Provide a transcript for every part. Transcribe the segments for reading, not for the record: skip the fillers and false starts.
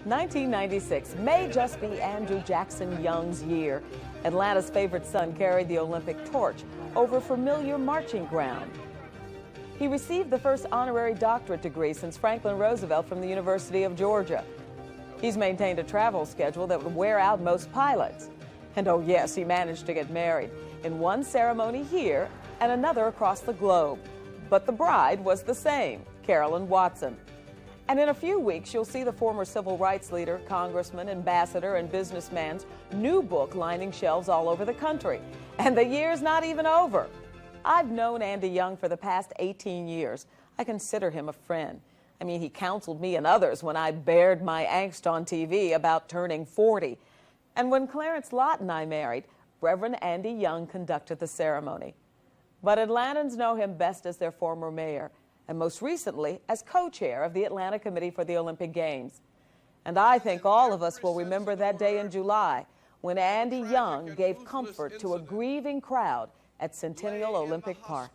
1996 may just be Andrew Jackson Young's year. Atlanta's favorite son carried the Olympic torch over familiar marching ground. He received the first honorary doctorate degree since Franklin Roosevelt from the University of Georgia. He's maintained a travel schedule that would wear out most pilots. And oh yes, he managed to get married in one ceremony here and another across the globe. But the bride was the same, Carolyn Watson. And in a few weeks, you'll see the former civil rights leader, congressman, ambassador, and businessman's new book lining shelves all over the country. And the year's not even over. I've known Andy Young for the past 18 years. I consider him a friend. I mean, he counseled me and others when I bared my angst on TV about turning 40. And when Clarence Lott and I married, Reverend Andy Young conducted the ceremony. But Atlantans know him best as their former mayor, and most recently as co-chair of the Atlanta Committee for the Olympic Games. And I think all of us will remember that day in July when Andy Young gave comfort to a grieving crowd at Centennial Olympic Park.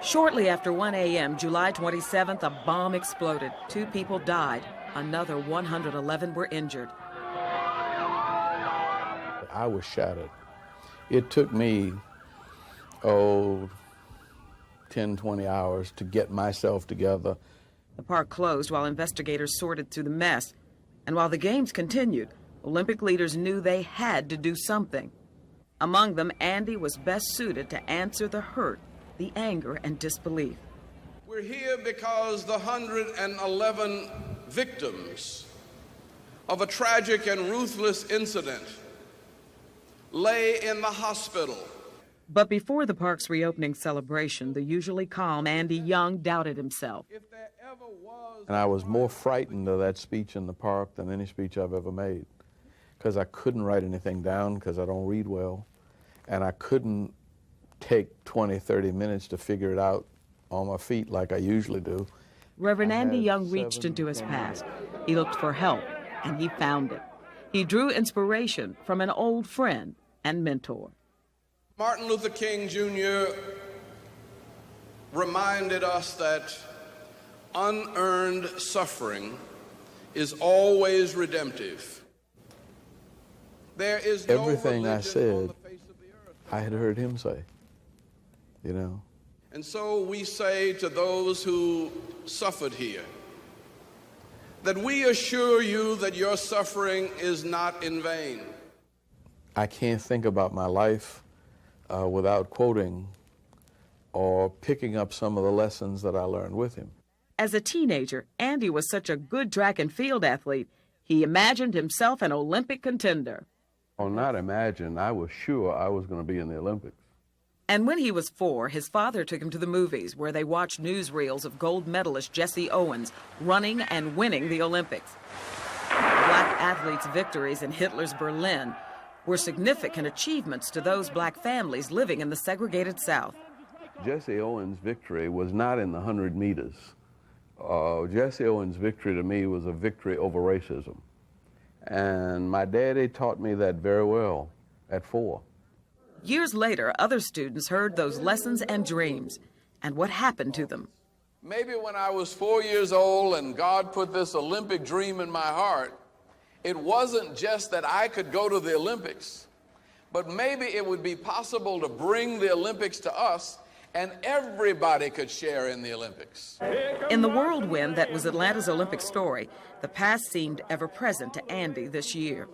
Shortly after 1 a.m., July 27th, a bomb exploded. 2 people died. Another 111 were injured. I was shattered. It took me 10, 20 hours to get myself together. The park closed while investigators sorted through the mess. And while the games continued, Olympic leaders knew they had to do something. Among them, Andy was best suited to answer the hurt, the anger, and disbelief. We're here because the 111 victims of a tragic and ruthless incident lay in the hospital. But before the park's reopening celebration, the usually calm Andy Young doubted himself. And I was more frightened of that speech in the park than any speech I've ever made, because I couldn't write anything down because I don't read well, and I couldn't take 20, 30 minutes to figure it out on my feet like I usually do. Reverend Andy Young reached into his past. He looked for help, and he found it. He drew inspiration from an old friend and mentor. Martin Luther King Jr. reminded us that unearned suffering is always redemptive. There is no everything I said, on the face of the earth. I had heard him say, you know. And so we say to those who suffered here that we assure you that your suffering is not in vain. I can't think about my life without quoting or picking up some of the lessons that I learned with him. As a teenager, Andy was such a good track and field athlete, he imagined himself an Olympic contender. Oh, not imagine, I was sure I was going to be in the Olympics. And when he was 4, his father took him to the movies, where they watched newsreels of gold medalist Jesse Owens running and winning the Olympics. Black athletes' victories in Hitler's Berlin were significant achievements to those black families living in the segregated South. Jesse Owens' victory was not in the 100 meters. Jesse Owens' victory to me was a victory over racism. And my daddy taught me that very well at 4. Years later, other students heard those lessons and dreams, and what happened to them. Maybe when I was 4 years old and God put this Olympic dream in my heart, it wasn't just that I could go to the Olympics, but maybe it would be possible to bring the Olympics to us and everybody could share in the Olympics. In the whirlwind that was Atlanta's Olympic story, the past seemed ever present to Andy this year.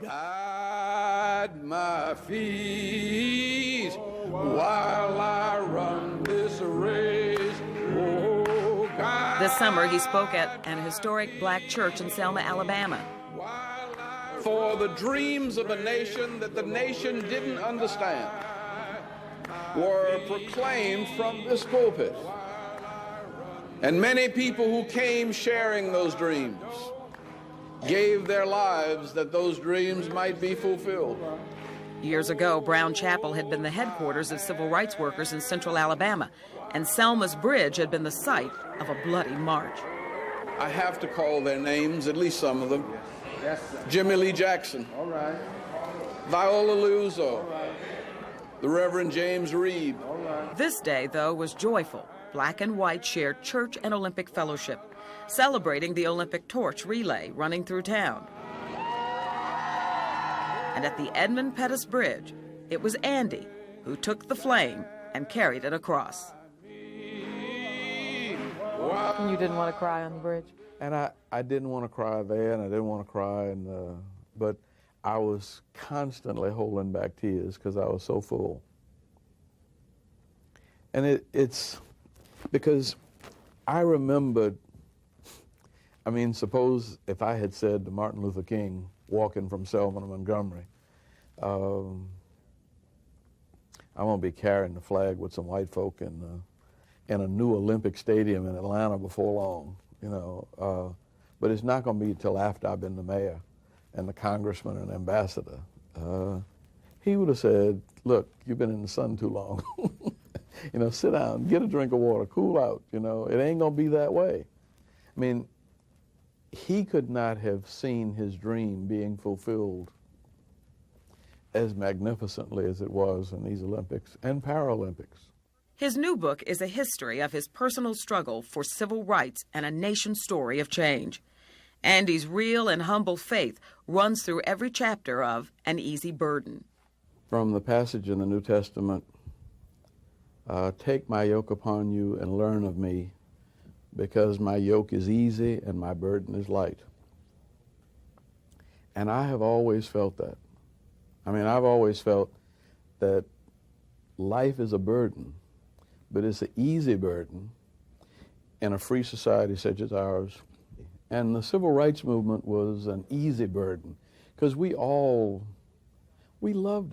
Guide my feet while I run this race. Oh, God. This summer, he spoke at an historic black church in Selma, Alabama. For the dreams of a nation that the nation didn't understand were proclaimed from this pulpit. And many people who came sharing those dreams gave their lives that those dreams might be fulfilled. Years ago, Brown Chapel had been the headquarters of civil rights workers in central Alabama, and Selma's Bridge had been the site of a bloody march. I have to call their names, at least some of them. Jimmy Lee Jackson, Viola Liuzzo, the Reverend James Reed. This day, though, was joyful. black and white shared church and Olympic fellowship, celebrating the Olympic torch relay running through town. And at the Edmund Pettus Bridge, it was Andy who took the flame and carried it across. You didn't want to cry on the bridge? And I didn't want to cry there, and I didn't want to cry, but I was constantly holding back tears because I was so full. And it's because I remembered, I mean, suppose if I had said to Martin Luther King, walking from Selma to Montgomery, I'm going to be carrying the flag with some white folk in a new Olympic stadium in Atlanta before long, you know. But it's not going to be until after I've been the mayor and the congressman and ambassador. He would have said, look, you've been in the sun too long. You know, sit down, get a drink of water, cool out, you know. It ain't going to be that way. I mean, he could not have seen his dream being fulfilled as magnificently as it was in these Olympics and Paralympics. His new book is a history of his personal struggle for civil rights and a nation's story of change. Andy's real and humble faith runs through every chapter of An Easy Burden. From the passage in the New Testament, take my yoke upon you and learn of me, because my yoke is easy and my burden is light. And I have always felt that. I mean, I've always felt that life is a burden, but it's an easy burden in a free society such as ours. And the civil rights movement was an easy burden because we loved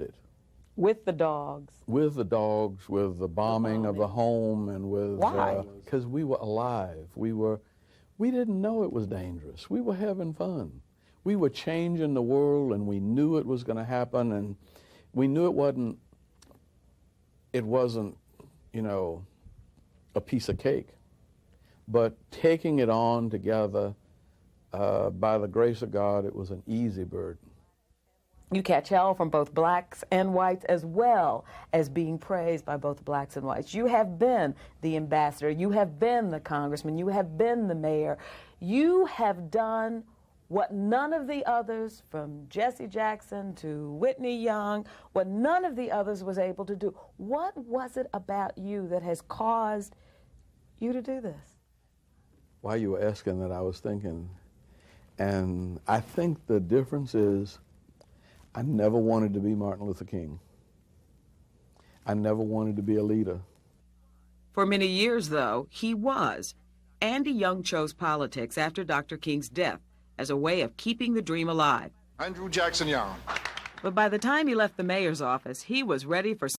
it. With the dogs. With the dogs, with the bombing of the home, and with... Why? Because we were alive. We didn't know it was dangerous. We were having fun. We were changing the world, and we knew it was going to happen, and we knew it wasn't, you know, a piece of cake. But taking it on together, by the grace of God, it was an easy burden. You catch hell from both blacks and whites, as well as being praised by both blacks and whites. You have been the ambassador. You have been the congressman. You have been the mayor. You have done what none of the others, from Jesse Jackson to Whitney Young, what none of the others was able to do. What was it about you that has caused you to do this? While you were asking that, I was thinking, and I think the difference is I never wanted to be Martin Luther King. I never wanted to be a leader. For many years, though, he was. Andy Young chose politics after Dr. King's death as a way of keeping the dream alive. Andrew Jackson Young. But by the time he left the mayor's office, he was ready for